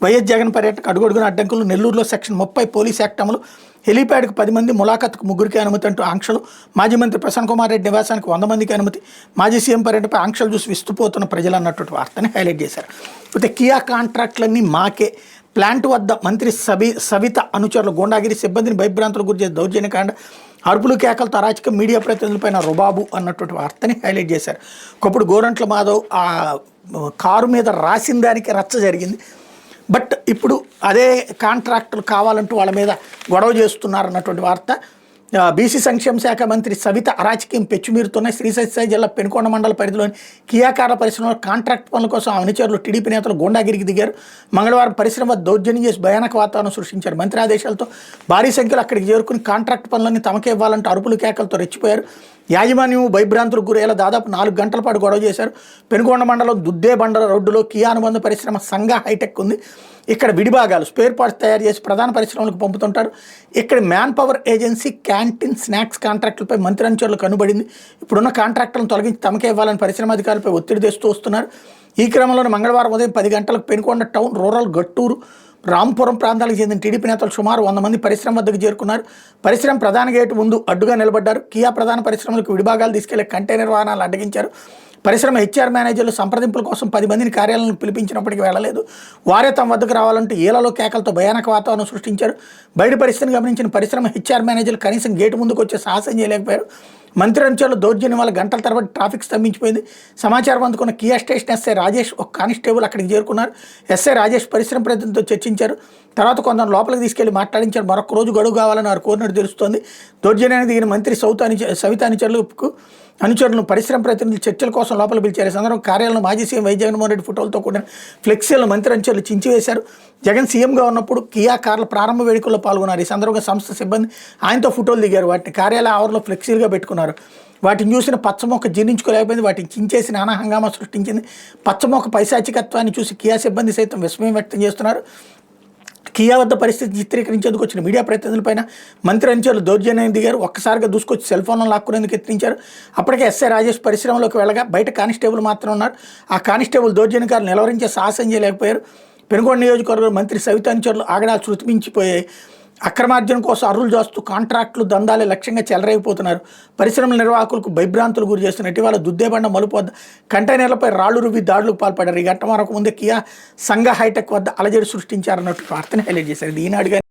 YS Jagan పర్యటనకు అడుగడుగున అడ్డంకులు. నెల్లూరులో సెక్షన్ 30 పోలీస్ యాక్ట్ అమలు. హెలీప్యాడ్కు 10 మంది, ములాఖత్కు 3కి అనుమతి అంటూ ఆంక్షలు. మాజీ మంత్రి ప్రసన్న కుమార్ రెడ్డి నివాసానికి 100 మందికి అనుమతి. మాజీ సీఎం పర్యటనపై ఆంక్షలు చూసి విస్తుపోతున్న ప్రజలు అన్నటువంటి వార్తని హైలైట్ చేశారు. అయితే కియా కాంట్రాక్టులన్నీ మాకే, ప్లాంట్ వద్ద మంత్రి సవిత అనుచరులు గూండాగిరి, సిబ్బందిని భయభ్రాంతులకు గురి చేసి దౌర్జన్యకాండ, అరుపులు కేకలతో అరాచకం, మీడియా ప్రతినిధులపైన రుబాబు అన్నటువంటి వార్తని హైలైట్ చేశారు. ఒకప్పుడు గోరంట్ల మాధవ్ ఆ కారు మీద రాసిన దానికి రచ్చ జరిగింది. బట్ ఇప్పుడు అదే కాంట్రాక్టులు కావాలంటూ వాళ్ళ మీద గొడవ చేస్తున్నారు అన్నటువంటి వార్త. బీసీ సంక్షేమ శాఖ మంత్రి సవిత అరాచకం పెచ్చుమీరుతున్నాయి. శ్రీశైలం జిల్లా పెనుకొండ మండల పరిధిలోని కియా కార్ల పరిశ్రమలో కాంట్రాక్ట్ పనుల కోసం అనుచరులు టీడీపీ నేతలు గూండాగిరికి దిగారు. మంగళవారం పరిశ్రమ దౌర్జన్యం చేసి భయానక వాతావరణం సృష్టించారు. మంత్రి ఆదేశాలతో భారీ సంఖ్యలో అక్కడికి చేరుకుని కాంట్రాక్ట్ పనులన్నీ తమకే ఇవ్వాలంటూ అరుపులు కేకలతో రెచ్చిపోయారు. యాజమాన్యం భయభ్రాంతులకు గురయ్యేలా దాదాపు 4 గంటల పాటు గొడవ చేశారు. పెనుకొండ మండలం దుద్దేబండ రోడ్డులో కియా అనుబంధ పరిశ్రమ సంఘ హైటెక్ ఉంది. ఇక్కడ విడిభాగాలు, స్పేర్ పార్ట్స్ తయారు చేసి ప్రధాన పరిశ్రమలకు పంపుతుంటారు. ఇక్కడ man power agency, canteen, snacks కాంట్రాక్టులపై మంత్రి అనుచరులు కనుబడింది. ఇప్పుడున్న కాంట్రాక్టులను తొలగించి తమకే ఇవ్వాలని పరిశ్రమ అధికారులపై ఒత్తిడి తెస్తూ వస్తున్నారు. ఈ క్రమంలోనే మంగళవారం ఉదయం 10 గంటలకు పెనుకొండ టౌన్, రూరల్, గట్టూరు, రాంపురం ప్రాంతాలకు చెందిన టీడీపీ నేతలు సుమారు 100 మంది పరిశ్రమ వద్దకు చేరుకున్నారు. పరిశ్రమ ప్రధాన గేటు ముందు అడ్డుగా నిలబడ్డారు. కియా ప్రధాన పరిశ్రమలకు విడిభాగాలు తీసుకెళ్లే కంటైనర్ వాహనాలు అడ్డగించారు. పరిశ్రమ హెచ్ఆర్ మేనేజర్లు సంప్రదింపుల కోసం 10 మందిని కార్యాలయాలను పిలిపించినప్పటికీ వెళ్ళలేదు. వారే తమ వద్దకు రావాలంటూ ఈలలో కేకలతో భయానక వాతావరణం సృష్టించారు. బయట పరిస్థితిని గమనించిన పరిశ్రమ హెచ్ఆర్ మేనేజర్లు కనీసం గేటు ముందుకు వచ్చే సాహసం చేయలేకపోయారు. మంత్రి అనుచరులు దౌర్జన్యం వల్ల గంటల తరబడి ట్రాఫిక్ స్తంభించిపోయింది. సమాచారం అందుకున్న కియా స్టేషన్ ఎస్ఐ రాజేష్, ఒక కానిస్టేబుల్ అక్కడికి చేరుకున్నారు. ఎస్ఐ రాజేష్ పరిశ్రమ ప్రతినిధితో చర్చించారు. తర్వాత కొందరు లోపలికి తీసుకెళ్లి మాట్లాడించారు. మరొక రోజు గడువు కావాలని వారు కోరినట్టు తెలుస్తోంది. దౌర్జన్యానికి దిగిన మంత్రి సవిత అనుచరులను పరిశ్రమ ప్రతినిధులు చర్చల కోసం లోపల పిలిచారు. ఈ సందర్భంగా కార్యాలయంలో మాజీ సీఎం వై జగన్మోహన్ రెడ్డి ఫోటోలతో కూడిన ఫ్లెక్సీలను మంత్రి అనుచరులు చించివేశారు. జగన్ సీఎంగా ఉన్నప్పుడు కియా కార్ల ప్రారంభ వేడుకల్లో పాల్గొన్నారు. ఈ సందర్భంగా సంస్థ సిబ్బంది ఆయనతో ఫోటోలు దిగారు. వాటిని కార్యాలయ ఆవరణలో ఫ్లెక్సీలుగా పెట్టుకున్నారు. వాటిని చూసిన పచ్చమొక్క జీర్ణించుకోలేకపోయింది. వాటిని చించేసి నానా హంగామా సృష్టించింది. పచ్చమొక్క పైశాచికత్వాన్ని చూసి కియా సిబ్బంది సైతం విస్మయం వ్యక్తం చేస్తున్నారు. కియా వద్ద పరిస్థితి చిత్రీకరించేందుకు వచ్చిన మీడియా ప్రతినిధులపైన మంత్రి అనుచరులు దౌర్జన్యం దిగారు. ఒక్కసారిగా దూసుకొచ్చి సెల్ ఫోన్లను లాక్కునేందుకు యత్నించారు. అప్పటికే ఎస్ఐ రాజేష్ పరిశ్రమలోకి వెళ్ళగా బయట కానిస్టేబుల్ మాత్రం ఉన్నారు. ఆ కానిస్టేబుల్ దౌర్జన్యకారులు నిలవరించే సాహసం చేయలేకపోయారు. పెనుగొండ నియోజకవర్గంలో మంత్రి సవిత అనుచరులు ఆగడాలు శృతిమించిపోయాయి. అక్రమార్జన కోసం అర్రులు చేస్తూ కాంట్రాక్టులు, దందాలే లక్ష్యంగా చెలరైపోతున్నారు. పరిశ్రమల నిర్వాహకులకు భయభ్రాంతులు గురి చేస్తున్న ఇటీవల దుద్దేబండ మలుపు వద్ద కంటైనర్లపై రాళ్లు రువ్వి దాడులకు పాల్పడ్డారు. ఈ ఘటన మరొక ముందే కియా సంఘ హైటెక్ వద్ద అలజడి సృష్టించారన్నట్టు వార్తని హైలైట్ చేశారు. ఈనాడుగా